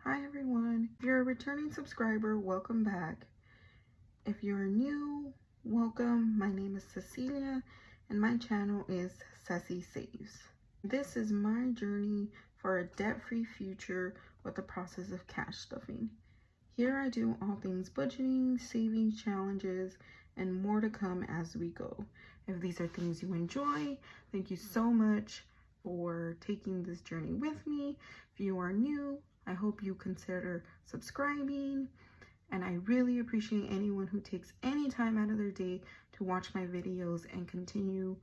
Hi everyone. If you're a returning subscriber, welcome back. If you're new, welcome. My name is Cecilia and my channel is Ceci Saves. This is my journey for a debt-free future with the process of cash stuffing. Here I do all things budgeting, savings challenges, and more to come as we go. If these are things you enjoy, thank you so much for taking this journey with me. If you are new, I hope you consider subscribing, and I really appreciate anyone who takes any time out of their day to watch my videos and continue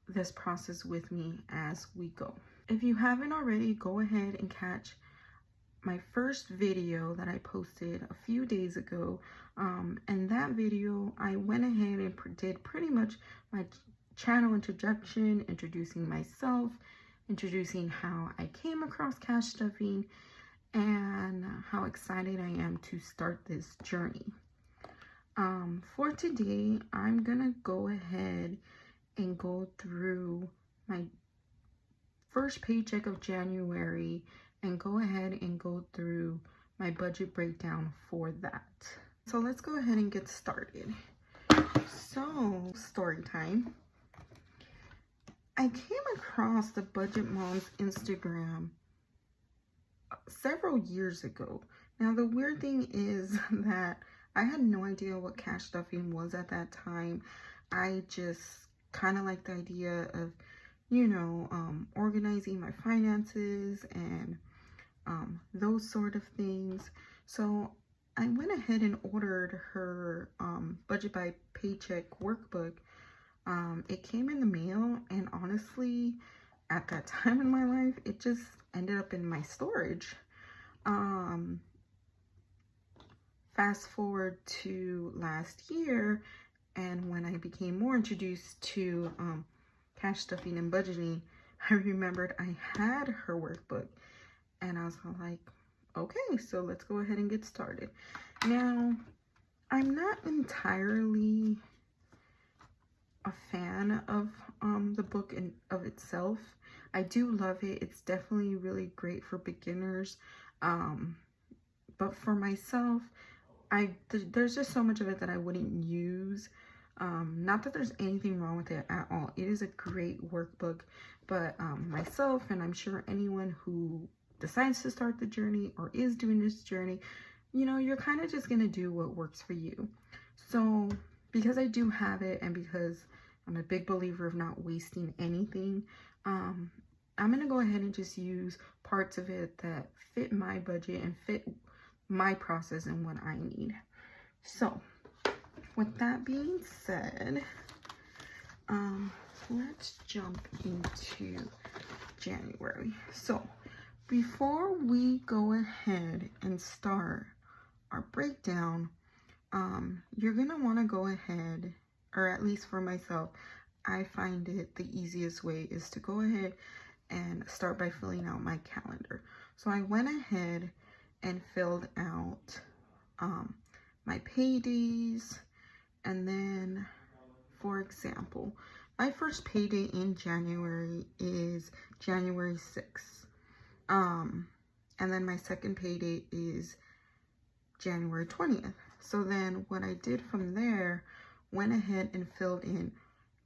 this process with me as we go. If you haven't already, go ahead and catch my first video that I posted a few days ago. And that video, I went ahead and did pretty much my channel introduction, introducing myself, introducing how I came across cash stuffing, and how excited I am to start this journey. For today, I'm gonna go ahead and go through my first paycheck of January and go ahead and go through my budget breakdown for that. So let's go ahead and get started. So, story time. I came across the Budget Mom's Instagram several years ago. Now, the weird thing is that I had no idea what cash stuffing was at that time. I just kind of liked the idea of, organizing my finances and those sort of things. So I went ahead and ordered her Budget by Paycheck workbook. It came in the mail, and honestly, at that time in my life, it just ended up in my storage. Fast forward to last year, and when I became more introduced to cash stuffing and budgeting, I remembered I had her workbook, and I was like, okay, so let's go ahead and get started. Now, I'm not entirely a fan of the book in of itself. I do love it. It's definitely really great for beginners. But for myself, there's just so much of it that I wouldn't use. Not that there's anything wrong with it at all. It is a great workbook, but myself, and I'm sure anyone who decides to start the journey or is doing this journey, you're kind of just gonna do what works for you. So because I do have it, and because I'm a big believer of not wasting anything, I'm gonna go ahead and just use parts of it that fit my budget and fit my process and what I need. So with that being said, let's jump into January. So before we go ahead and start our breakdown, you're gonna want to go ahead, or at least for myself, I find it the easiest way is to go ahead and start by filling out my calendar. So I went ahead and filled out my paydays, and then, for example, my first payday in January is January 6th. And then my second payday is January 20th. So then what I did from there, went ahead and filled in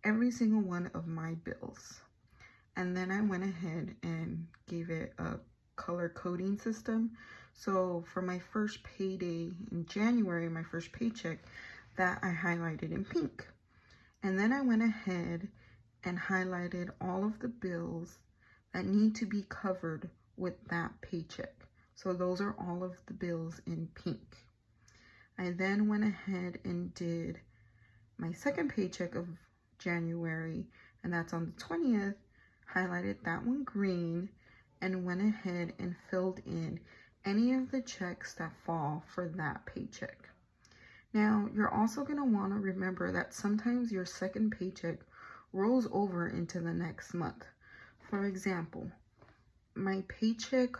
every single one of my bills. And then I went ahead and gave it a color coding system. So for my first payday in January, my first paycheck, that I highlighted in pink. And then I went ahead and highlighted all of the bills that need to be covered with that paycheck. So those are all of the bills in pink. I then went ahead and did my second paycheck of January, and that's on the 20th, highlighted that one green, and went ahead and filled in any of the checks that fall for that paycheck. Now, you're also going to want to remember that sometimes your second paycheck rolls over into the next month. For example, my paycheck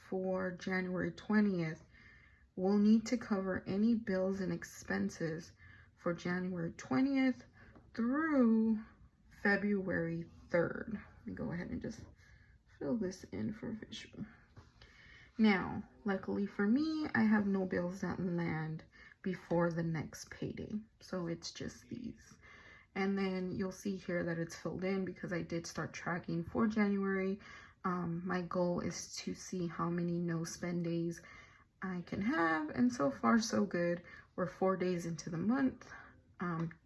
for January 20th will need to cover any bills and expenses for January 20th through February 3rd. Let me go ahead and just fill this in for visual. Now, luckily for me, I have no bills that land before the next payday. So it's just these. And then you'll see here that it's filled in because I did start tracking for January. My goal is to see how many no spend days I can have. And so far, so good. We're 4 days into the month.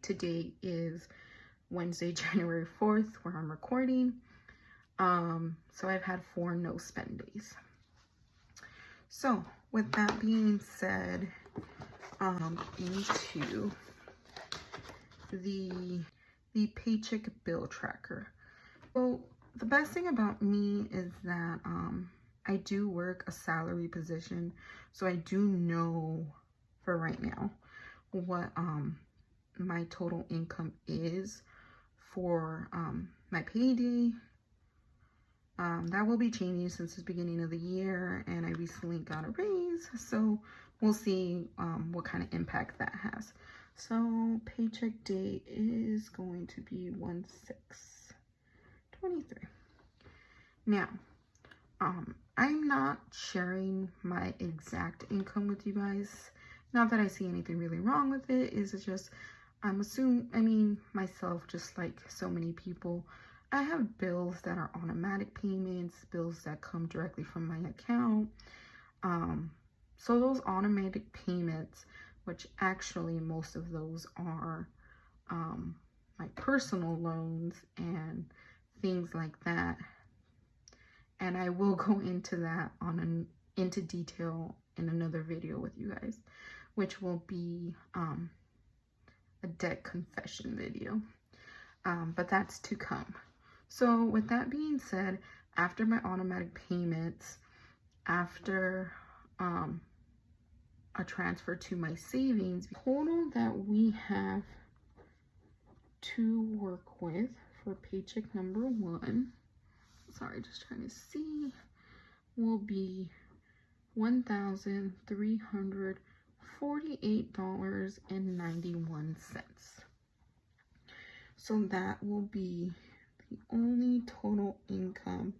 Today is Wednesday, January 4th, where I'm recording. So I've had 4 no spend days. So with that being said, into the Paycheck bill tracker. So the best thing about me is that I do work a salary position, so I do know for right now what my total income is for my payday. That will be changing since the beginning of the year, and I recently got a raise, so we'll see what kind of impact that has. So paycheck date is going to be 1/6/23. Now, I'm not sharing my exact income with you guys. Not that I see anything really wrong with it. It's just myself, just like so many people, I have bills that are automatic payments, bills that come directly from my account. So those automatic payments, which actually most of those are my personal loans and things like that. And I will go into that into detail in another video with you guys, which will be a debt confession video. But that's to come. So with that being said, after my automatic payments, after a transfer to my savings, total that we have to work with for paycheck number 1, sorry, just trying to see, will be $1,348.91. So that will be the only total income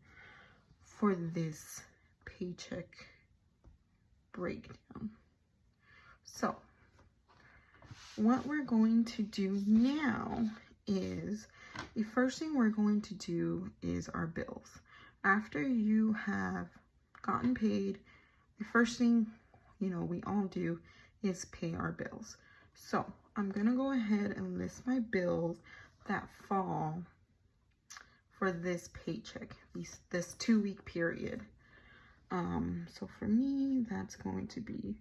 for this paycheck breakdown. So what we're going to do now is, the first thing we're going to do is our bills. After you have gotten paid, the first thing, we all do is pay our bills. So I'm gonna go ahead and list my bills that fall for this paycheck, this 2-week period. So for me, that's going to be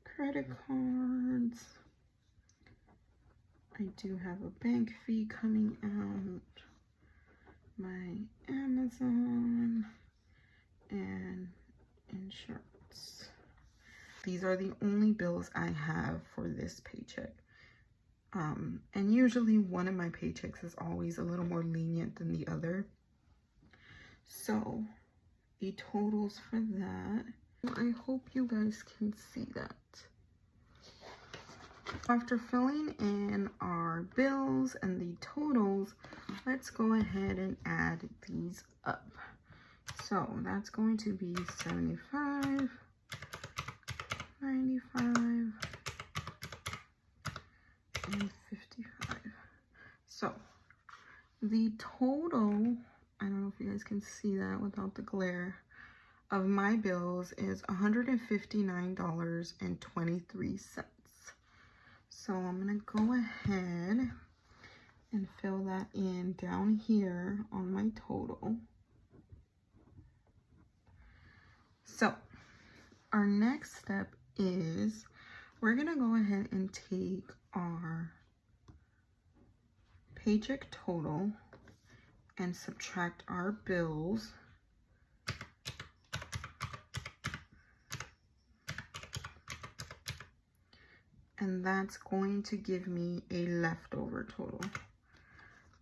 credit cards. I do have a bank fee coming out, my Amazon, and insurance. These are the only bills I have for this paycheck. And usually one of my paychecks is always a little more lenient than the other. So the totals for that, I hope you guys can see that. After filling in our bills and the totals, let's go ahead and add these up. So that's going to be 75, 95, and 55. So the total, I don't know if you guys can see that without the glare, of my bills is $159.23. So I'm gonna go ahead and fill that in down here on my total. So our next step is we're gonna go ahead and take our paycheck total and subtract our bills. And that's going to give me a leftover total.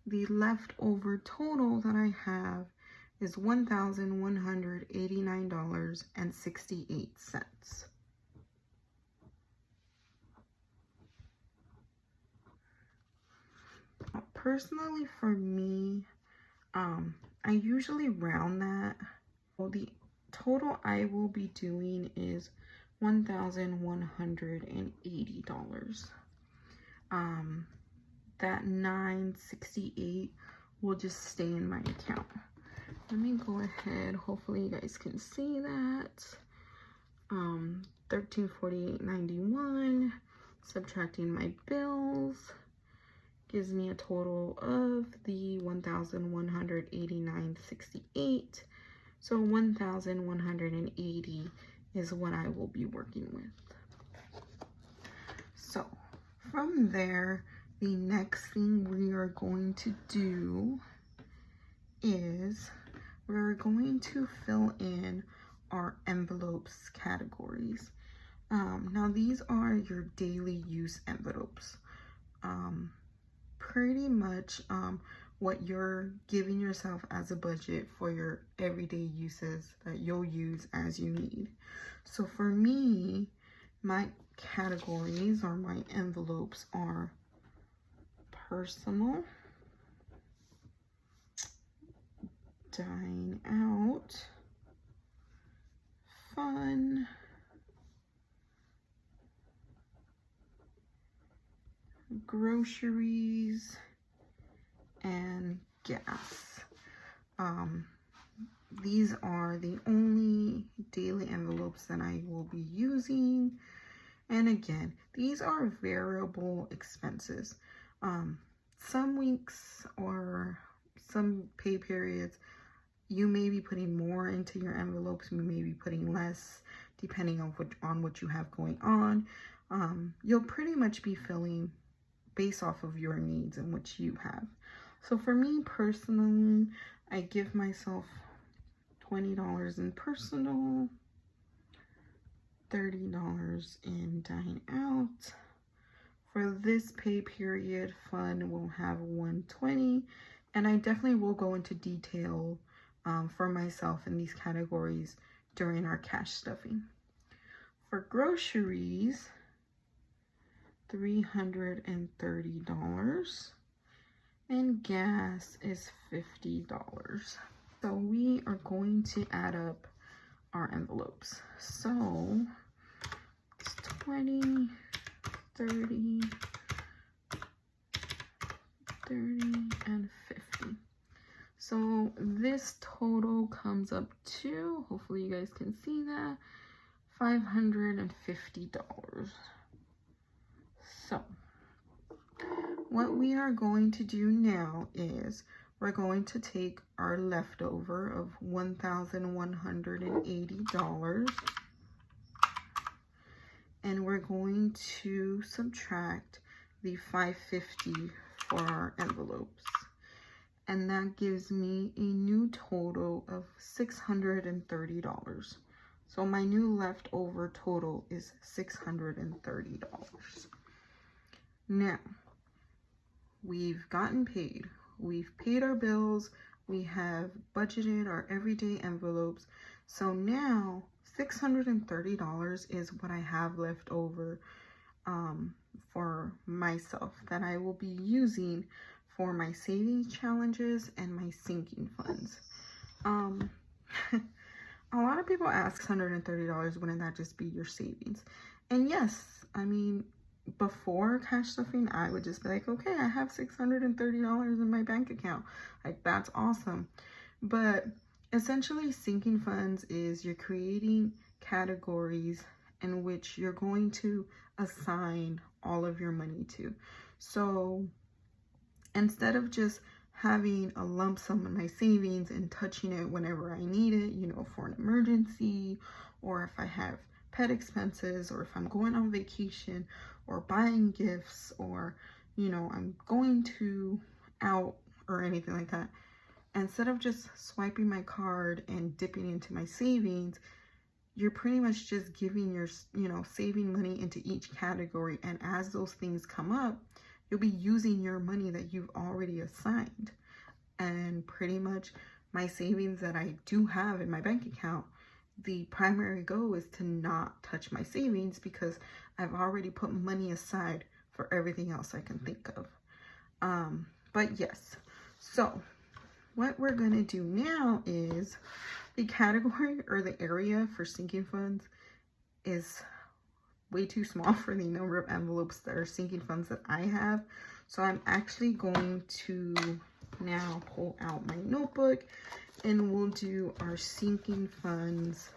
The leftover total that I have is $1,189.68. Personally, for me, I usually round that. Well, the total I will be doing is $1,180. That $968 will just stay in my account. Let me go ahead. Hopefully you guys can see that. $1,348.91. Subtracting my bills gives me a total of the $1,189.68. So 1,180 is what I will be working with. So from there, the next thing we are going to do is we're going to fill in our envelopes categories. Now these are your daily use envelopes. Pretty much what you're giving yourself as a budget for your everyday uses that you'll use as you need. So for me, my categories or my envelopes are personal, dine out, fun, groceries, and gas. These are the only daily envelopes that I will be using. And again, these are variable expenses. Some weeks or some pay periods, you may be putting more into your envelopes, you may be putting less, depending on what you have going on. You'll pretty much be filling based off of your needs and what you have. So for me personally, I give myself $20 in personal, $30 in dine out. For this pay period, fun will have $120, and I definitely will go into detail for myself in these categories during our cash stuffing. For groceries, $330, and gas is $50. So we are going to add up our envelopes. So it's 20, 30, 30, and 50. So this total comes up to, hopefully you guys can see that, $550. So what we are going to do now is we're going to take our leftover of $1,180 and we're going to subtract the $550 for our envelopes. And that gives me a new total of $630. So my new leftover total is $630. Now, we've gotten paid. We've paid our bills. We have budgeted our everyday envelopes. So now $630 is what I have left over for myself that I will be using for my savings challenges and my sinking funds. A lot of people ask $130, wouldn't that just be your savings? And yes, I mean, before cash stuffing, I would just be like, okay, I have $630 in my bank account. Like, that's awesome. But essentially, sinking funds is you're creating categories in which you're going to assign all of your money to. So instead of just having a lump sum in my savings and touching it whenever I need it, you know, for an emergency, or if I have pet expenses, or if I'm going on vacation, or buying gifts, or, you know, I'm going to out or anything like that, instead of just swiping my card and dipping into my savings, you're pretty much just giving your, you know, saving money into each category. And as those things come up, you'll be using your money that you've already assigned. And pretty much my savings that I do have in my bank account, the primary goal is to not touch my savings because I've already put money aside for everything else I can think of. But yes, so what we're gonna do now is the category or the area for sinking funds is way too small for the number of envelopes that are sinking funds that I have. So I'm actually going to now pull out my notebook and we'll do our sinking funds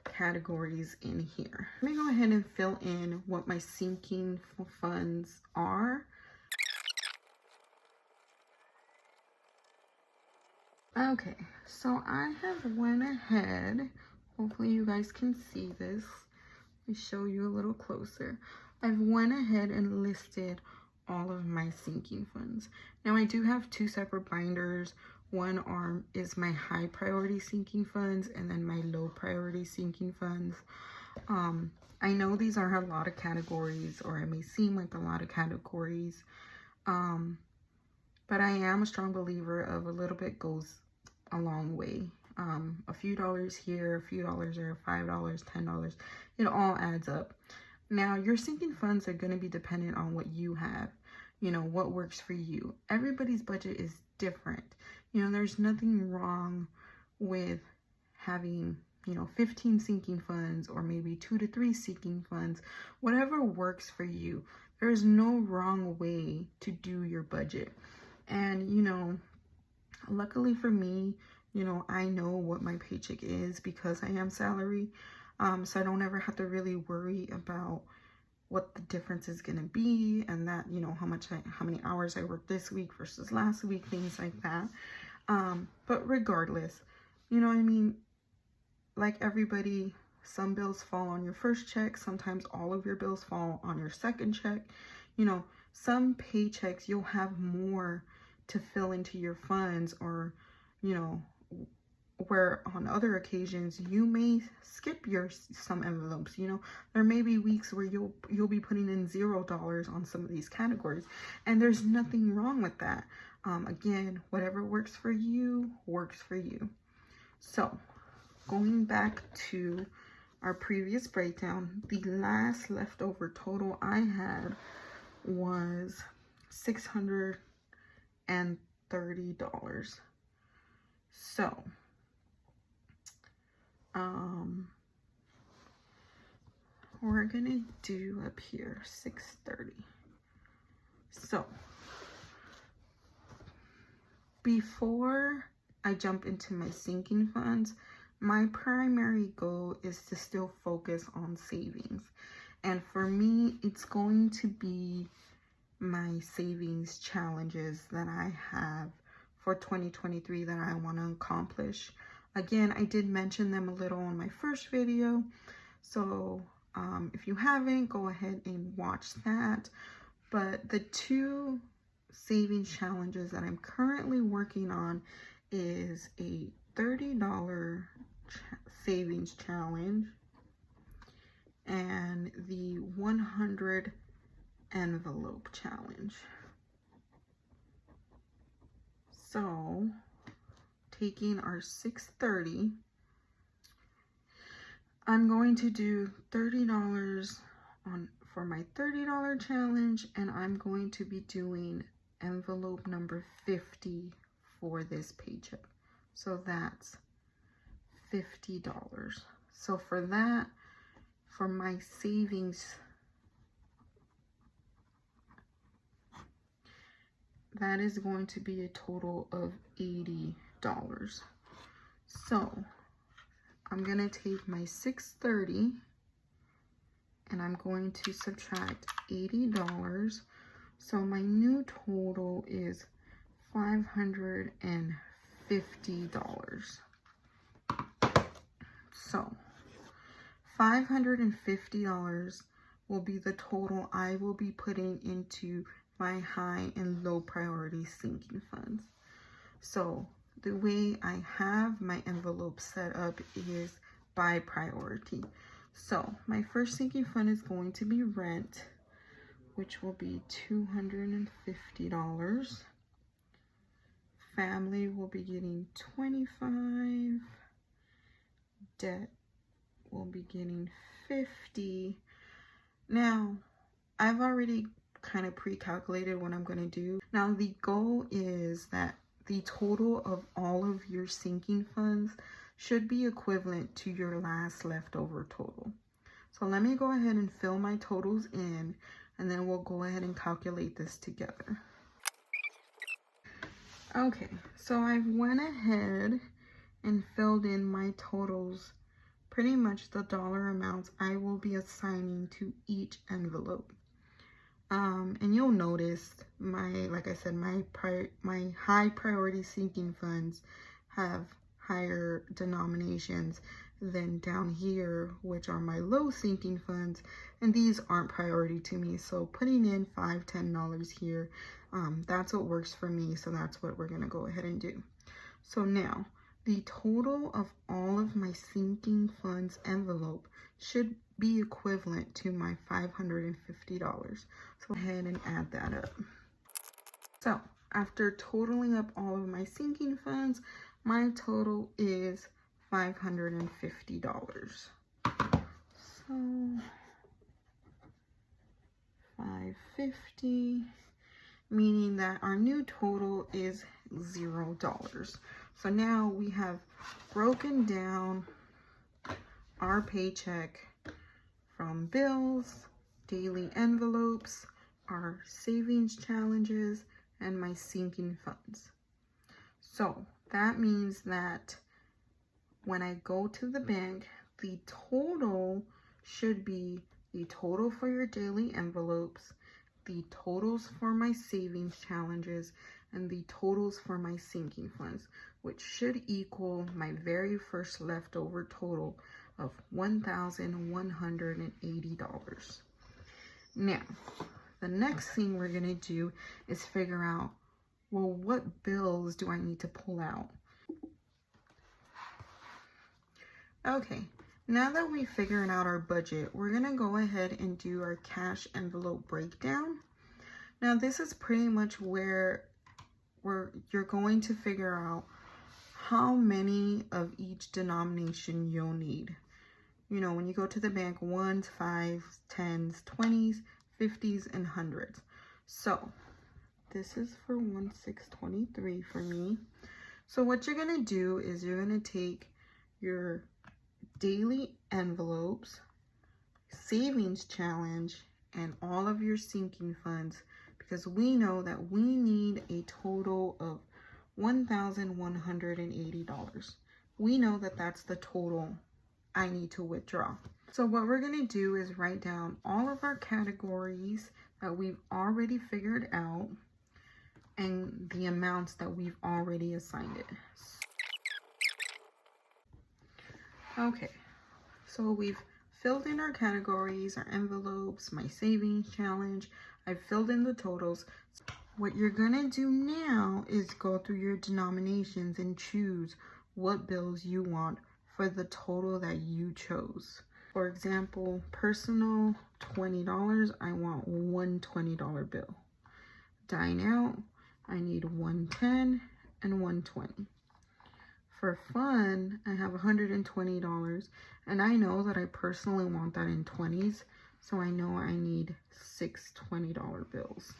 categories in here. Let me go ahead and fill in what my sinking funds are. Okay, so I have went ahead, hopefully you guys can see this. Let me show you a little closer. I've went ahead and listed all of my sinking funds. Now I do have two separate binders. One arm is my high priority sinking funds and then my low priority sinking funds. I know these are a lot of categories, or it may seem like a lot of categories, but I am a strong believer of a little bit goes a long way. A few dollars here, a few dollars there, $5, $10, it all adds up. Now your sinking funds are going to be dependent on what you have, you know, what works for you. Everybody's budget is different. You know, there's nothing wrong with having, you know, 15 sinking funds or maybe 2 to 3 sinking funds, whatever works for you. There's no wrong way to do your budget. And, you know, luckily for me, you know, I know what my paycheck is because I am salary. So I don't ever have to really worry about what the difference is going to be, and that, you know, how many hours I worked this week versus last week, things like that. But regardless, you know what I mean? Like everybody, some bills fall on your first check. Sometimes all of your bills fall on your second check. You know, some paychecks you'll have more to fill into your funds, or, you know, where on other occasions you may skip some envelopes. You know, there may be weeks where you'll be putting in $0 on some of these categories, and there's nothing wrong with that. Again, whatever works for you works for you. So going back to our previous breakdown, the last leftover total I had was $630. So we're gonna do up here 630. So before I jump into my sinking funds, my primary goal is to still focus on savings. And for me, it's going to be my savings challenges that I have for 2023 that I want to accomplish. Again, I did mention them a little in my first video. So if you haven't, go ahead and watch that. But the two savings challenges that I'm currently working on is a $30 savings challenge and the 100 envelope challenge. So taking our 630, I'm going to do $30 for my $30 challenge, and I'm going to be doing envelope number 50 for this paycheck. So that's $50. So for that, for my savings, that is going to be a total of $80. So I'm gonna take my 630 and I'm going to subtract $80. So my new total is $550. So $550 will be the total I will be putting into my high and low priority sinking funds. So the way I have my envelope set up is by priority. So my first sinking fund is going to be rent, which will be $250. Family will be getting $25. Debt will be getting $50. Now, I've already kind of pre-calculated what I'm going to do. Now, the goal is that the total of all of your sinking funds should be equivalent to your last leftover total. So let me go ahead and fill my totals in, and then we'll go ahead and calculate this together. Okay, so I've went ahead and filled in my totals, pretty much the dollar amounts I will be assigning to each envelope. And you'll notice like I said, my high priority sinking funds have higher denominations than down here, which are my low sinking funds, and these aren't priority to me. So putting in $5, $10 here, that's what works for me. So that's what we're gonna go ahead and do. So now the total of all of my sinking funds envelope should be equivalent to my $550. So go ahead and add that up. So after totaling up all of my sinking funds, my total is $550. So $550, meaning that our new total is $0. So now we have broken down our paycheck from bills, daily envelopes, our savings challenges, and my sinking funds. So that means that when I go to the bank, the total should be the total for your daily envelopes, the totals for my savings challenges, and the totals for my sinking funds, which should equal my very first leftover total of $1,180. Now, the next thing we're gonna do is figure out, well, what bills do I need to pull out? Okay, now that we've figured out our budget, we're gonna go ahead and do our cash envelope breakdown. Now, this is pretty much where you're going to figure out how many of each denomination you'll need. You know, when you go to the bank, 1s, 5s, 10s, 20s, 50s, and 100s. So this is for 1623 for me. So what you're gonna do is you're gonna take your daily envelopes, savings challenge, and all of your sinking funds, because we know that we need a total of $1,180. We know that that's the total I need to withdraw. So what we're going to do is write down all of our categories that we've already figured out and the amounts that we've already assigned it. Okay, so we've filled in our categories, our envelopes, my savings challenge. I've filled in the totals. What you're gonna do now is go through your denominations and choose what bills you want for the total that you chose. For example, personal, $20, I want one $20 bill. Dine out, I need $110 and $120. For fun, I have $120, and I know that I personally want that in 20s, so I know I need 6 $20 bills.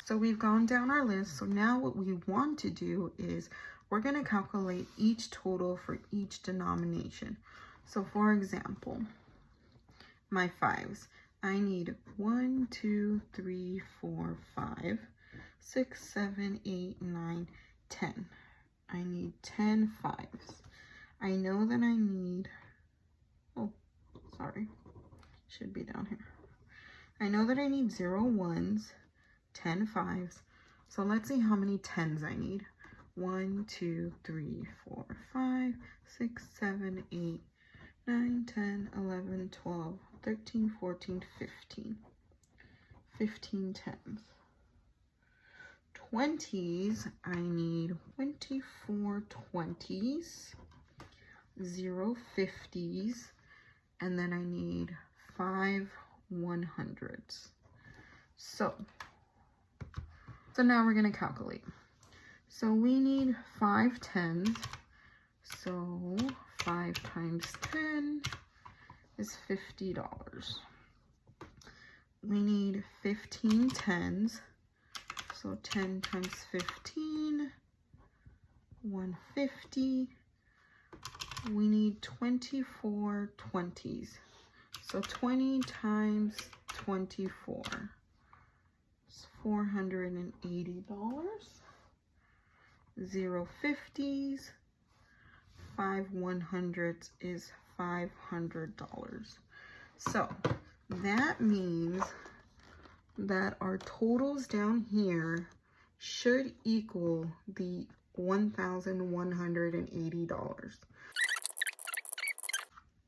So we've gone down our list, so now what we want to do is we're going to calculate each total for each denomination. So for example, my 5s, I need 1, 2, 3, 4, 5, 6, 7, 8, 9, 10. I need 10 5s. I know that I need, should be down here. I know that I need 0 1s, 10 5s. So let's see how many 10s I need. 1, 2, 3, 4, 5, 6, 7, 8, 9, 10, 11, 12, 13, 14, 15. 15 10s. 20s, I need 24 20s, 0 50s, and then I need 5 100s. So now we're going to calculate. So we need 5 10s. So 5 times 10 is $50. We need 15 10s. So 10 times 15, 150. we need 24 20s. So 20 times 24 is $480. 0 50s, 5 100s is $500. So that means that our totals down here should equal the $1,180.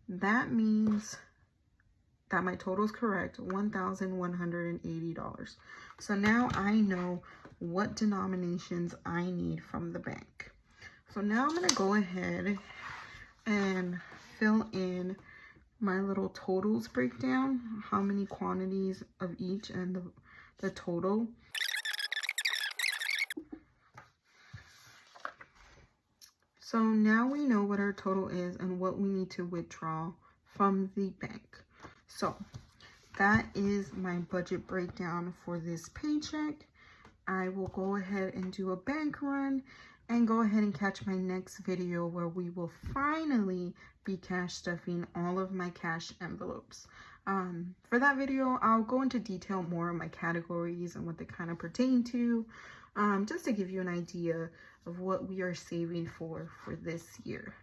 That means that my total is correct, $1,180. So now I know what denominations I need from the bank. So now I'm going to go ahead and fill in my little totals breakdown, how many quantities of each and the total. So now we know what our total is and what we need to withdraw from the bank. So that is my budget breakdown for this paycheck. I will go ahead and do a bank run and go ahead and catch my next video where we will finally be cash stuffing all of my cash envelopes. For that video, I'll go into detail more on my categories and what they kind of pertain to, just to give you an idea of what we are saving for this year.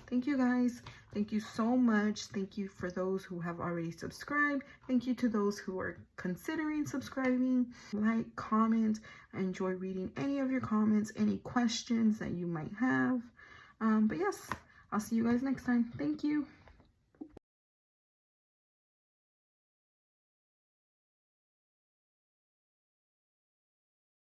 Thank you guys. Thank you so much. Thank you for those who have already subscribed. Thank you to those who are considering subscribing. Like, comment. I enjoy reading any of your comments, any questions that you might have. But yes, I'll see you guys next time. Thank you.